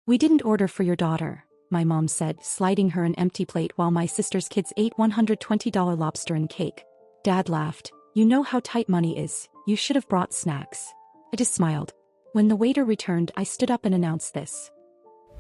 "We didn't order for your daughter," my mom said, sliding her an empty plate while my sister's kids ate $120 lobster and cake. Dad laughed. "You know how tight money is, you should have brought snacks." I just smiled. When the waiter returned, I stood up and announced this.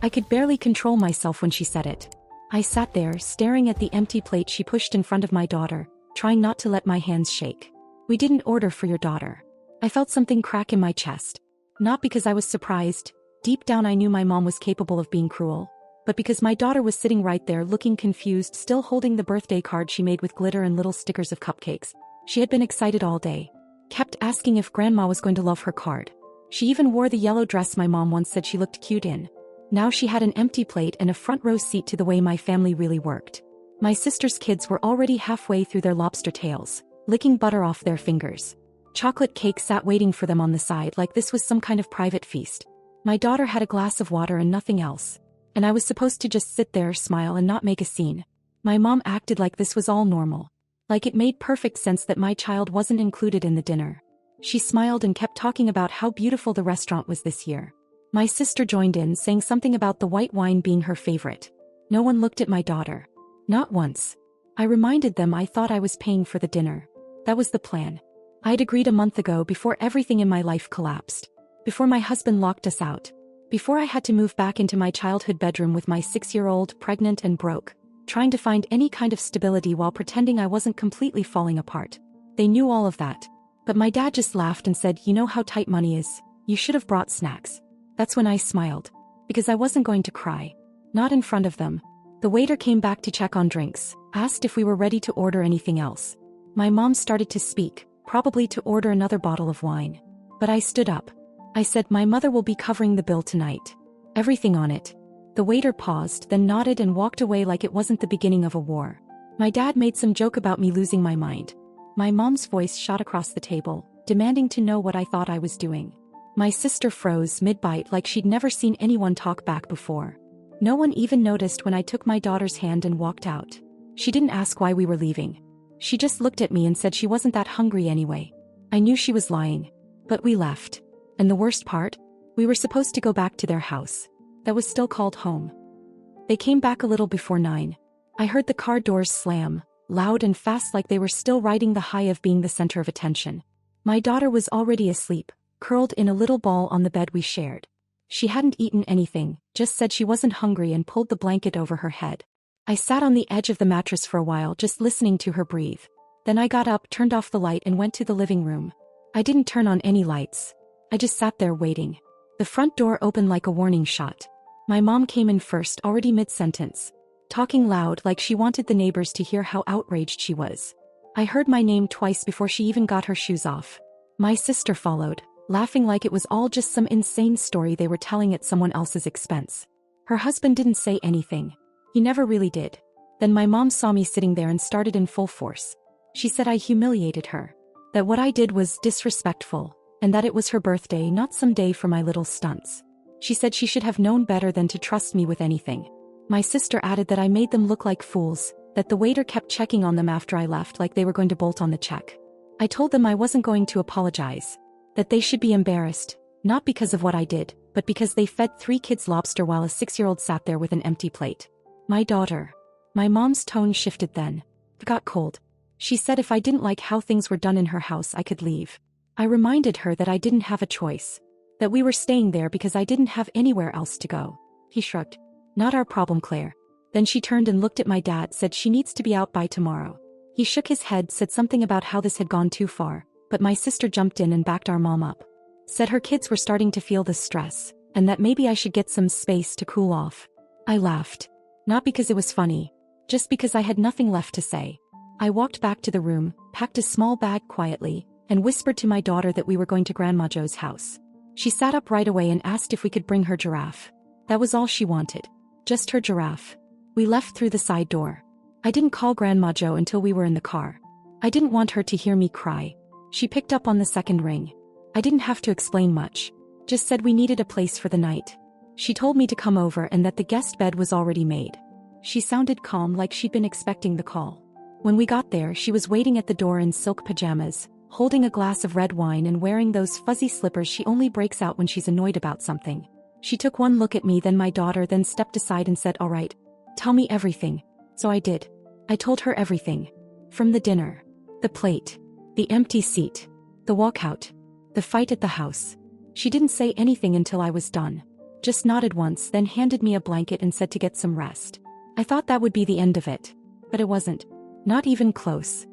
I could barely control myself when she said it. I sat there, staring at the empty plate she pushed in front of my daughter, trying not to let my hands shake. "We didn't order for your daughter." I felt something crack in my chest. Not because I was surprised. Deep down I knew my mom was capable of being cruel. But because my daughter was sitting right there looking confused, still holding the birthday card she made with glitter and little stickers of cupcakes. She had been excited all day. Kept asking if grandma was going to love her card. She even wore the yellow dress my mom once said she looked cute in. Now she had an empty plate and a front row seat to the way my family really worked. My sister's kids were already halfway through their lobster tails, licking butter off their fingers. Chocolate cake sat waiting for them on the side like this was some kind of private feast. My daughter had a glass of water and nothing else. And I was supposed to just sit there, smile and not make a scene. My mom acted like this was all normal. Like it made perfect sense that my child wasn't included in the dinner. She smiled and kept talking about how beautiful the restaurant was this year. My sister joined in, saying something about the white wine being her favorite. No one looked at my daughter. Not once. I reminded them I thought I was paying for the dinner. That was the plan. I'd agreed a month ago, before everything in my life collapsed. Before my husband locked us out. Before I had to move back into my childhood bedroom with my 6-year-old, pregnant and broke, trying to find any kind of stability while pretending I wasn't completely falling apart. They knew all of that. But my dad just laughed and said, "You know how tight money is, you should have brought snacks." That's when I smiled. Because I wasn't going to cry. Not in front of them. The waiter came back to check on drinks, asked if we were ready to order anything else. My mom started to speak, probably to order another bottle of wine. But I stood up. I said, "My mother will be covering the bill tonight. Everything on it." The waiter paused, then nodded and walked away like it wasn't the beginning of a war. My dad made some joke about me losing my mind. My mom's voice shot across the table, demanding to know what I thought I was doing. My sister froze mid-bite like she'd never seen anyone talk back before. No one even noticed when I took my daughter's hand and walked out. She didn't ask why we were leaving. She just looked at me and said she wasn't that hungry anyway. I knew she was lying. But we left. And the worst part? We were supposed to go back to their house. That was still called home. They came back a little before 9. I heard the car doors slam, loud and fast, like they were still riding the high of being the center of attention. My daughter was already asleep, curled in a little ball on the bed we shared. She hadn't eaten anything, just said she wasn't hungry and pulled the blanket over her head. I sat on the edge of the mattress for a while just listening to her breathe. Then I got up, turned off the light and went to the living room. I didn't turn on any lights. I just sat there waiting. The front door opened like a warning shot. My mom came in first, already mid-sentence, talking loud like she wanted the neighbors to hear how outraged she was. I heard my name twice before she even got her shoes off. My sister followed, laughing like it was all just some insane story they were telling at someone else's expense. Her husband didn't say anything. He never really did. Then my mom saw me sitting there and started in full force. She said I humiliated her. That what I did was disrespectful, and that it was her birthday, not some day for my little stunts. She said she should have known better than to trust me with anything. My sister added that I made them look like fools, that the waiter kept checking on them after I left like they were going to bolt on the check. I told them I wasn't going to apologize. That they should be embarrassed, not because of what I did, but because they fed 3 kids lobster while a 6-year-old sat there with an empty plate. My daughter. My mom's tone shifted then. It got cold. She said if I didn't like how things were done in her house I could leave. I reminded her that I didn't have a choice. That we were staying there because I didn't have anywhere else to go. He shrugged. Not our problem, Claire. Then she turned and looked at my dad, said she needs to be out by tomorrow. He shook his head, said something about how this had gone too far, but my sister jumped in and backed our mom up. Said her kids were starting to feel the stress, and that maybe I should get some space to cool off. I laughed. Not because it was funny, just because I had nothing left to say. I walked back to the room, packed a small bag quietly, and whispered to my daughter that we were going to Grandma Jo's house. She sat up right away and asked if we could bring her giraffe. That was all she wanted. Just her giraffe. We left through the side door. I didn't call Grandma Jo until we were in the car. I didn't want her to hear me cry. She picked up on the second ring. I didn't have to explain much. Just said we needed a place for the night. She told me to come over and that the guest bed was already made. She sounded calm, like she'd been expecting the call. When we got there, she was waiting at the door in silk pajamas, holding a glass of red wine and wearing those fuzzy slippers she only breaks out when she's annoyed about something. She took one look at me, then my daughter, then stepped aside and said, "All right, tell me everything." So I did. I told her everything. From the dinner, the plate, the empty seat, the walkout, the fight at the house. She didn't say anything until I was done. Just nodded once, then handed me a blanket and said to get some rest. I thought that would be the end of it. But it wasn't. Not even close.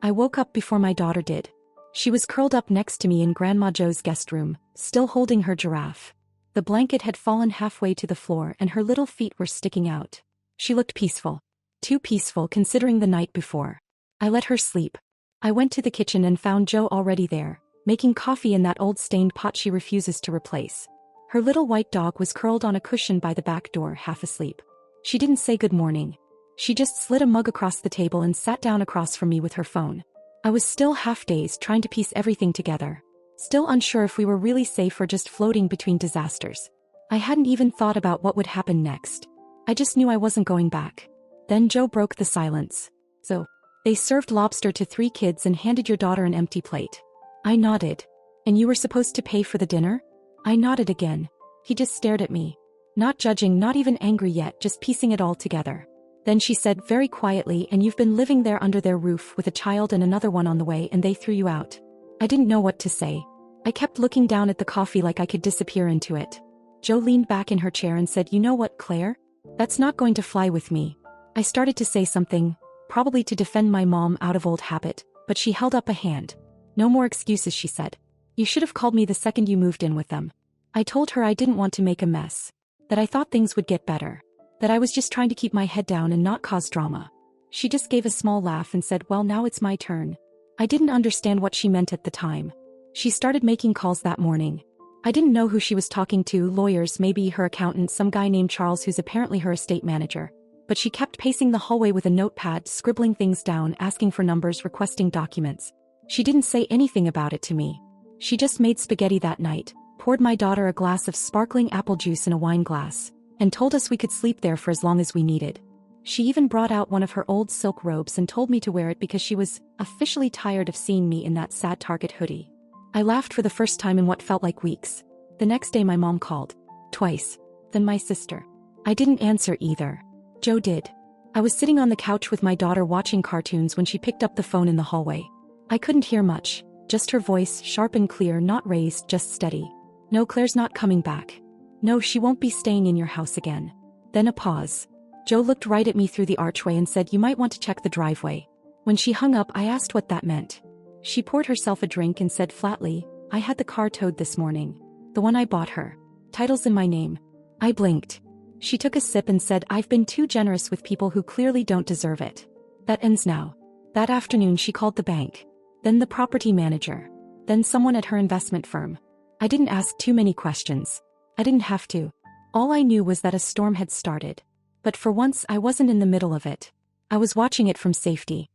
I woke up before my daughter did. She was curled up next to me in Grandma Jo's guest room, still holding her giraffe. The blanket had fallen halfway to the floor and her little feet were sticking out. She looked peaceful. Too peaceful considering the night before. I let her sleep. I went to the kitchen and found Jo already there, making coffee in that old stained pot she refuses to replace. Her little white dog was curled on a cushion by the back door, half asleep. She didn't say good morning. She just slid a mug across the table and sat down across from me with her phone. I was still half-dazed, trying to piece everything together. Still unsure if we were really safe or just floating between disasters. I hadn't even thought about what would happen next. I just knew I wasn't going back. Then Jo broke the silence. "So, they served lobster to 3 kids and handed your daughter an empty plate." I nodded. "And you were supposed to pay for the dinner?" I nodded again. He just stared at me. Not judging, not even angry yet, just piecing it all together. Then she said very quietly, "And you've been living there under their roof with a child and another one on the way, and they threw you out." I didn't know what to say. I kept looking down at the coffee like I could disappear into it. Jo leaned back in her chair and said, "You know what, Claire? That's not going to fly with me." I started to say something, probably to defend my mom out of old habit, but she held up a hand. "No more excuses," she said. "You should have called me the second you moved in with them." I told her I didn't want to make a mess. That I thought things would get better. That I was just trying to keep my head down and not cause drama. She just gave a small laugh and said, "Well, now it's my turn." I didn't understand what she meant at the time. She started making calls that morning. I didn't know who she was talking to, lawyers, maybe her accountant, some guy named Charles who's apparently her estate manager. But she kept pacing the hallway with a notepad, scribbling things down, asking for numbers, requesting documents. She didn't say anything about it to me. She just made spaghetti that night, poured my daughter a glass of sparkling apple juice in a wine glass, and told us we could sleep there for as long as we needed. She even brought out one of her old silk robes and told me to wear it because she was officially tired of seeing me in that sad Target hoodie. I laughed for the first time in what felt like weeks. The next day my mom called. Twice. Then my sister. I didn't answer either. Jo did. I was sitting on the couch with my daughter watching cartoons when she picked up the phone in the hallway. I couldn't hear much, just her voice, sharp and clear, not raised, just steady. "No, Claire's not coming back. No, she won't be staying in your house again." Then a pause. Jo looked right at me through the archway and said, "You might want to check the driveway." When she hung up, I asked what that meant. She poured herself a drink and said flatly, "I had the car towed this morning. The one I bought her. Title's in my name." I blinked. She took a sip and said, "I've been too generous with people who clearly don't deserve it. That ends now." That afternoon she called the bank. Then the property manager. Then someone at her investment firm. I didn't ask too many questions. I didn't have to. All I knew was that a storm had started. But for once I wasn't in the middle of it. I was watching it from safety.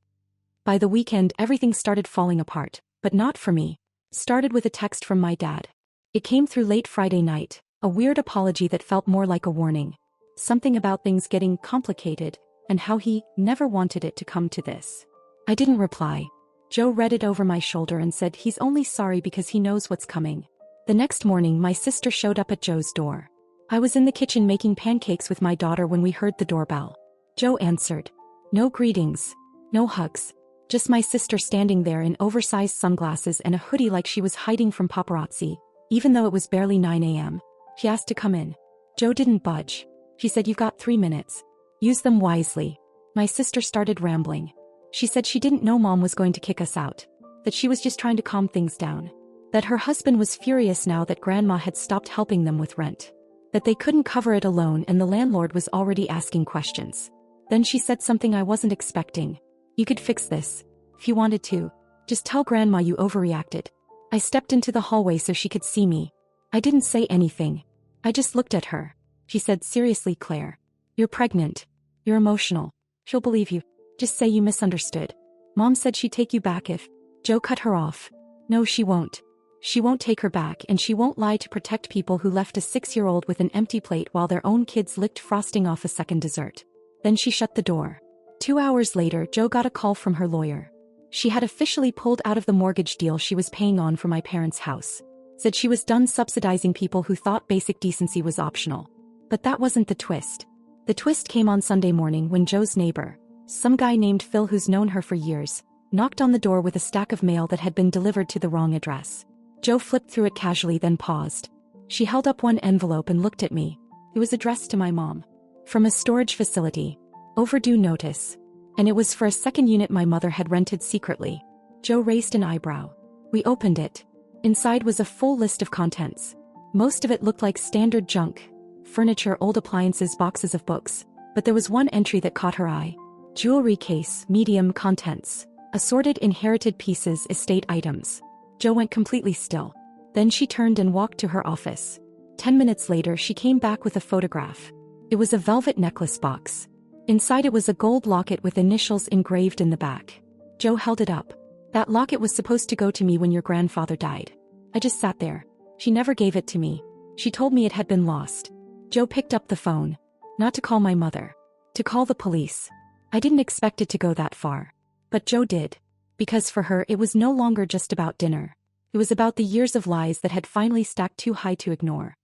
By the weekend everything started falling apart, but not for me. Started with a text from my dad. It came through late Friday night, a weird apology that felt more like a warning. Something about things getting complicated, and how he never wanted it to come to this. I didn't reply. Jo read it over my shoulder and said he's only sorry because he knows what's coming. The next morning my sister showed up at Jo's door. I was in the kitchen making pancakes with my daughter when we heard the doorbell. Jo answered. No greetings. No hugs. Just my sister standing there in oversized sunglasses and a hoodie like she was hiding from paparazzi, even though it was barely 9 a.m. She asked to come in. Jo didn't budge. She said, "You've got 3 minutes. Use them wisely." My sister started rambling. She said she didn't know Mom was going to kick us out. That she was just trying to calm things down. That her husband was furious now that Grandma had stopped helping them with rent. That they couldn't cover it alone and the landlord was already asking questions. Then she said something I wasn't expecting. "You could fix this. If you wanted to. Just tell Grandma you overreacted." I stepped into the hallway so she could see me. I didn't say anything. I just looked at her. She said, "Seriously, Claire. You're pregnant. You're emotional. She'll believe you. Just say you misunderstood. Mom said she'd take you back if..." Jo cut her off. "No, she won't. She won't take her back and she won't lie to protect people who left a 6-year-old with an empty plate while their own kids licked frosting off a second dessert." Then she shut the door. 2 hours later, Jo got a call from her lawyer. She had officially pulled out of the mortgage deal she was paying on for my parents' house. Said she was done subsidizing people who thought basic decency was optional. But that wasn't the twist. The twist came on Sunday morning when Joe's neighbor, some guy named Phil who's known her for years, knocked on the door with a stack of mail that had been delivered to the wrong address. Joe flipped through it casually, then paused. She held up one envelope and looked at me. It was addressed to my mom. From a storage facility. Overdue notice. And it was for a second unit my mother had rented secretly. Joe raised an eyebrow. We opened it. Inside was a full list of contents. Most of it looked like standard junk. Furniture, old appliances, boxes of books. But there was one entry that caught her eye. Jewelry case, medium contents. Assorted inherited pieces, estate items. Joe went completely still. Then she turned and walked to her office. 10 minutes later she came back with a photograph. It was a velvet necklace box. Inside it was a gold locket with initials engraved in the back. Joe held it up. That locket was supposed to go to me when your grandfather died. I just sat there. She never gave it to me. She told me it had been lost. Joe picked up the phone. Not to call my mother. To call the police. I didn't expect it to go that far. But Joe did. Because for her it was no longer just about dinner. It was about the years of lies that had finally stacked too high to ignore.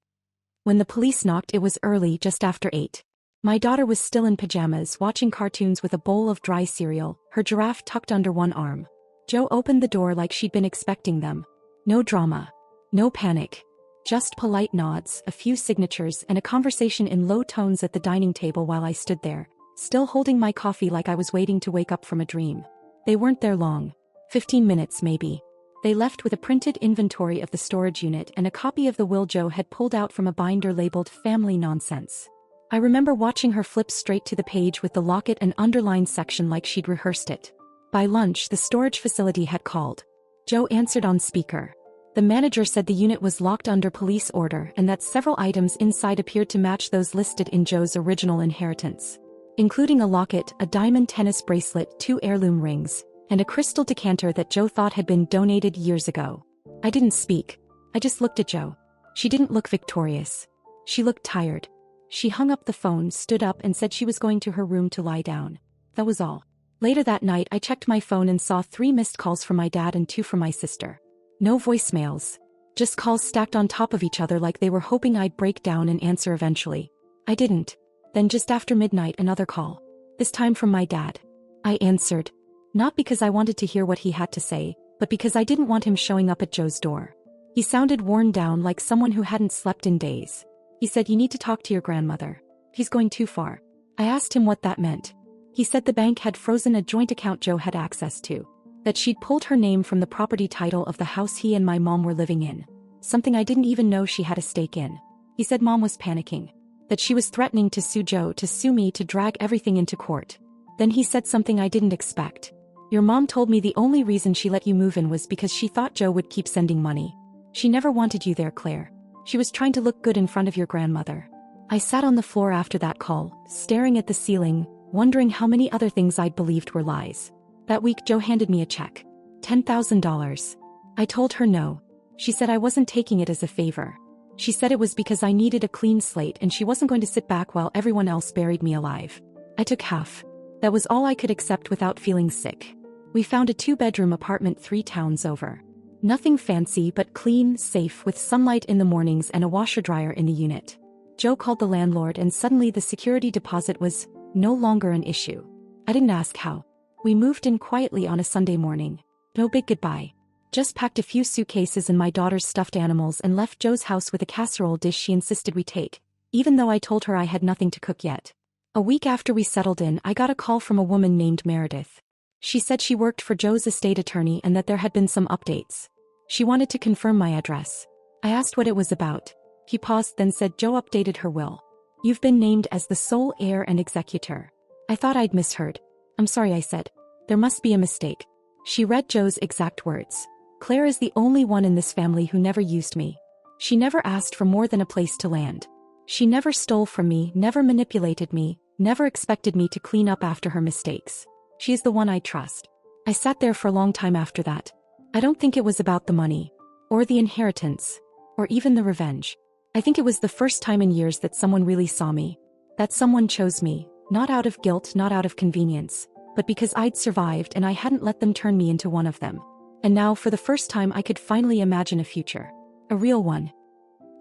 When the police knocked, it was early, just after 8. My daughter was still in pajamas, watching cartoons with a bowl of dry cereal, her giraffe tucked under one arm. Joe opened the door like she'd been expecting them. No drama. No panic. Just polite nods, a few signatures, and a conversation in low tones at the dining table while I stood there, still holding my coffee like I was waiting to wake up from a dream. They weren't there long. 15 minutes maybe. They left with a printed inventory of the storage unit and a copy of the will Joe had pulled out from a binder labeled Family Nonsense. I remember watching her flip straight to the page with the locket and underlined section like she'd rehearsed it. By lunch, the storage facility had called. Joe answered on speaker. The manager said the unit was locked under police order and that several items inside appeared to match those listed in Joe's original inheritance, including a locket, a diamond tennis bracelet, 2 heirloom rings, and a crystal decanter that Joe thought had been donated years ago. I didn't speak. I just looked at Joe. She didn't look victorious. She looked tired. She hung up the phone, stood up, and said she was going to her room to lie down. That was all. Later that night I checked my phone and saw 3 missed calls from my dad and 2 from my sister. No voicemails. Just calls stacked on top of each other like they were hoping I'd break down and answer eventually. I didn't. Then just after midnight another call. This time from my dad. I answered. Not because I wanted to hear what he had to say, but because I didn't want him showing up at Joe's door. He sounded worn down, like someone who hadn't slept in days. He said, "You need to talk to your grandmother. He's going too far." I asked him what that meant. He said the bank had frozen a joint account Joe had access to. That she'd pulled her name from the property title of the house he and my mom were living in. Something I didn't even know she had a stake in. He said Mom was panicking. That she was threatening to sue Joe, to sue me, to drag everything into court. Then he said something I didn't expect. "Your mom told me the only reason she let you move in was because she thought Joe would keep sending money. She never wanted you there, Claire. She was trying to look good in front of your grandmother." I sat on the floor after that call, staring at the ceiling, wondering how many other things I'd believed were lies. That week Joe handed me a check. $10,000. I told her no. She said I wasn't taking it as a favor. She said it was because I needed a clean slate and she wasn't going to sit back while everyone else buried me alive. I took half. That was all I could accept without feeling sick. We found a 2-bedroom apartment 3 towns over. Nothing fancy but clean, safe, with sunlight in the mornings and a washer-dryer in the unit. Joe called the landlord and suddenly the security deposit was no longer an issue. I didn't ask how. We moved in quietly on a Sunday morning. No big goodbye. Just packed a few suitcases and my daughter's stuffed animals and left Joe's house with a casserole dish she insisted we take, even though I told her I had nothing to cook yet. A week after we settled in, I got a call from a woman named Meredith. She said she worked for Joe's estate attorney and that there had been some updates. She wanted to confirm my address. I asked what it was about. He paused, then said Joe updated her will. "You've been named as the sole heir and executor." I thought I'd misheard. "I'm sorry," I said. "There must be a mistake." She read Joe's exact words. "Claire is the only one in this family who never used me. She never asked for more than a place to land. She never stole from me, never manipulated me, never expected me to clean up after her mistakes. She is the one I trust." I sat there for a long time after that. I don't think it was about the money, or the inheritance, or even the revenge. I think it was the first time in years that someone really saw me. That someone chose me, not out of guilt, not out of convenience, but because I'd survived and I hadn't let them turn me into one of them. And now, for the first time, I could finally imagine a future. A real one.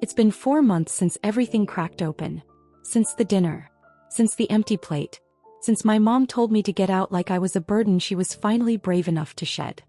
It's been 4 months since everything cracked open. Since the dinner. Since the empty plate. Since my mom told me to get out like I was a burden she was finally brave enough to shed.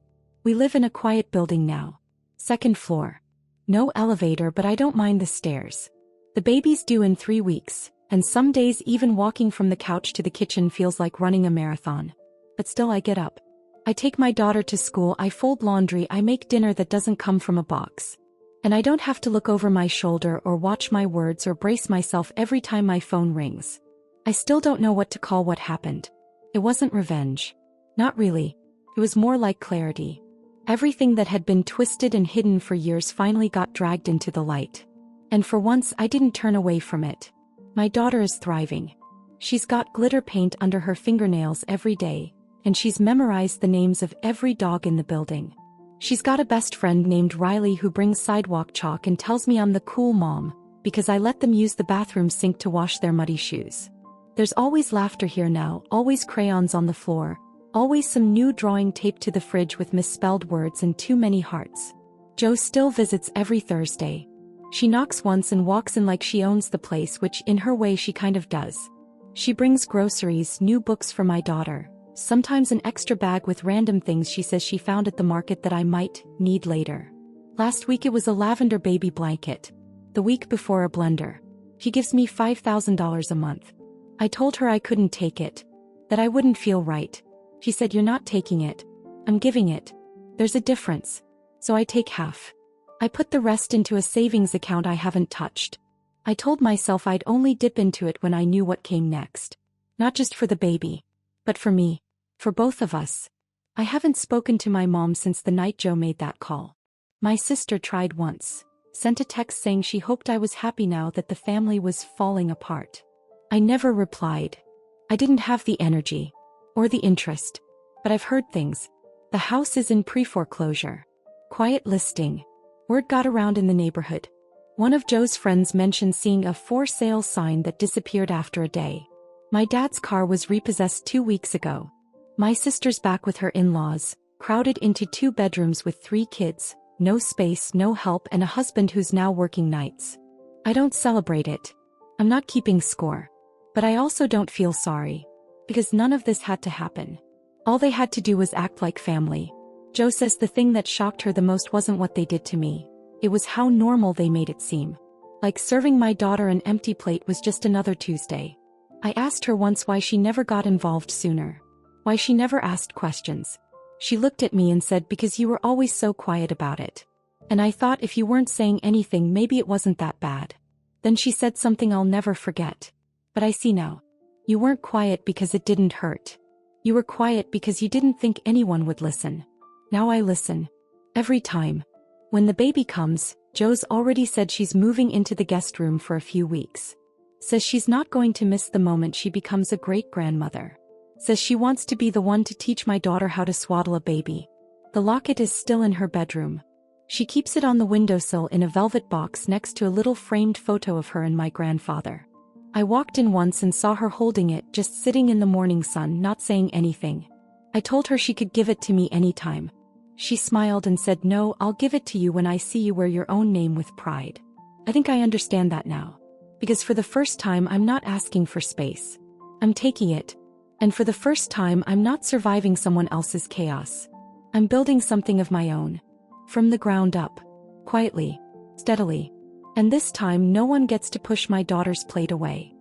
We live in a quiet building now. 2nd floor. No elevator, but I don't mind the stairs. The baby's due in 3 weeks, and some days even walking from the couch to the kitchen feels like running a marathon. But still I get up. I take my daughter to school, I fold laundry, I make dinner that doesn't come from a box. And I don't have to look over my shoulder or watch my words or brace myself every time my phone rings. I still don't know what to call what happened. It wasn't revenge. Not really. It was more like clarity. Everything that had been twisted and hidden for years finally got dragged into the light. And for once I didn't turn away from it. My daughter is thriving. She's got glitter paint under her fingernails every day, and she's memorized the names of every dog in the building. She's got a best friend named Riley who brings sidewalk chalk and tells me I'm the cool mom, because I let them use the bathroom sink to wash their muddy shoes. There's always laughter here now, always crayons on the floor, always some new drawing taped to the fridge with misspelled words and too many hearts. Jo still visits every Thursday. She knocks once and walks in like she owns the place, which in her way she kind of does. She brings groceries, new books for my daughter, sometimes an extra bag with random things she says she found at the market that I might need later. Last week it was a lavender baby blanket. The week before a blender. She gives me $5,000 a month. I told her I couldn't take it. That I wouldn't feel right. She said, "You're not taking it. I'm giving it. There's a difference. So I take half. I put the rest into a savings account I haven't touched. I told myself I'd only dip into it when I knew what came next. Not just for the baby. But for me. For both of us. I haven't spoken to my mom since the night Jo made that call. My sister tried once. Sent a text saying she hoped I was happy now that the family was falling apart. I never replied. I didn't have the energy. Or the interest. But I've heard things. The house is in pre-foreclosure. Quiet listing. Word got around in the neighborhood. One of Jo's friends mentioned seeing a for sale sign that disappeared after a day. My dad's car was repossessed 2 weeks ago. My sister's back with her in-laws, crowded into 2 bedrooms with 3 kids, no space, no help, and a husband who's now working nights. I don't celebrate it. I'm not keeping score. But I also don't feel sorry. Because none of this had to happen. All they had to do was act like family. Jo says the thing that shocked her the most wasn't what they did to me. It was how normal they made it seem. Like serving my daughter an empty plate was just another Tuesday. I asked her once why she never got involved sooner. Why she never asked questions. She looked at me and said, "Because you were always so quiet about it." And I thought if you weren't saying anything maybe it wasn't that bad. Then she said something I'll never forget. But I see now. You weren't quiet because it didn't hurt. You were quiet because you didn't think anyone would listen. Now I listen. Every time. When the baby comes, Jo's already said she's moving into the guest room for a few weeks. Says she's not going to miss the moment she becomes a great-grandmother. Says she wants to be the one to teach my daughter how to swaddle a baby. The locket is still in her bedroom. She keeps it on the windowsill in a velvet box next to a little framed photo of her and my grandfather. I walked in once and saw her holding it, just sitting in the morning sun, not saying anything. I told her she could give it to me anytime. She smiled and said, "No, I'll give it to you when I see you wear your own name with pride." I think I understand that now. Because for the first time I'm not asking for space. I'm taking it. And for the first time I'm not surviving someone else's chaos. I'm building something of my own. From the ground up. Quietly. Steadily. And this time no one gets to push my daughter's plate away.